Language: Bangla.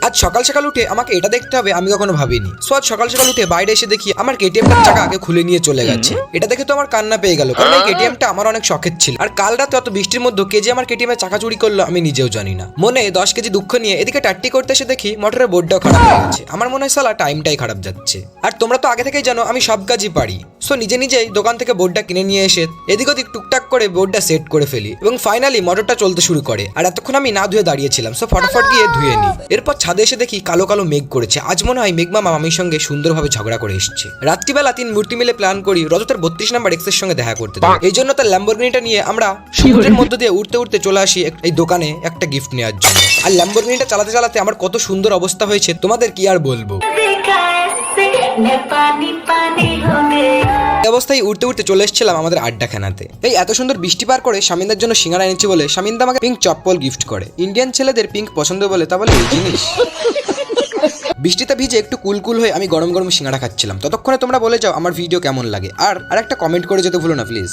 আজ সকাল সকাল উঠে আমাকে এটা দেখতে হবে আমি কখনো ভাবিনি। সো আজ সকাল সকাল উঠে বাইরে এসে দেখি আমার কেটিএমটার চাকা আগে খুলে নিয়ে চলে গেছে। এটা দেখে তো আমার কান্না পেয়ে গেল, কারণ এই কেটিএমটা আমার অনেক শখের ছিল। আর কাল রাতে অত বৃষ্টির মধ্যে কে যে আমার কেটিএমের চাকা চুরি করলো আমি নিজেও জানি না। মনে 10 কেজি দুঃখ নিয়ে এদিকে টাট্টি করতে এসে দেখি মোটরের বোর্ডটাও খারাপ হয়ে গেছে। আমার মনে হয় সালা টাইমটাই খারাপ যাচ্ছে। আর তোমরা তো আগে থেকেই জানো আমি সব কাজই পারি। সো নিজে নিজেই দোকান থেকে বোর্ডটা কিনে নিয়ে এসে এদিক ওদিক টুকটাক করে বোর্ডটা সেট করে ফেলি এবং ফাইনালি মোটরটা চলতে শুরু করে। আর এতক্ষণ আমি না ধুয়ে দাঁড়িয়েছিলাম, সো ফটাফট গিয়ে ধুয়ে নিই। এরপর ছাদে এসে দেখি কালো কালো মেঘ করেছে। আজ মনে হয় মেঘ মামা মামির সঙ্গে সুন্দরভাবে ঝগড়া করে এসেছে। রাত্রিবেলা 3 মূর্তি মিলে প্ল্যান করি রজতের 32 নম্বর এক্সের সঙ্গে দেখা করতে। এই জন্য তার ল্যাম্বরগিনিটা নিয়ে আমরা সমুদ্রের মধ্য দিয়ে উঠতে উঠতে চলে আসি এই দোকানে একটা গিফট নেওয়ার জন্য। আর ল্যাম্বরগিনিটা চালাতে চালাতে আমার কত সুন্দর অবস্থা হয়েছে তোমাদের কি আর বলবো। এই অবস্থায় উঠতে উঠতে চলে এসেছিলাম আমাদের আড্ডাখানাতে। এই এত সুন্দর বৃষ্টি পার করে শামিনদার জন্য সিঙ্গারা এনেছি বলে শামিনদা আমাকে পিঙ্ক চপ্পল গিফট করে। ইন্ডিয়ান ছেলেদের পিঙ্ক পছন্দ বলে তা বলে এই জিনিস। বৃষ্টিতে ভিজে একটু কুল হয়ে আমি গরম গরম সিঙ্গারা খাচ্ছিলাম। ততক্ষণে তোমরা বলে যাও আমার ভিডিও কেমন লাগে, আর একটা কমেন্ট করে যেতে ভুলো না প্লিজ।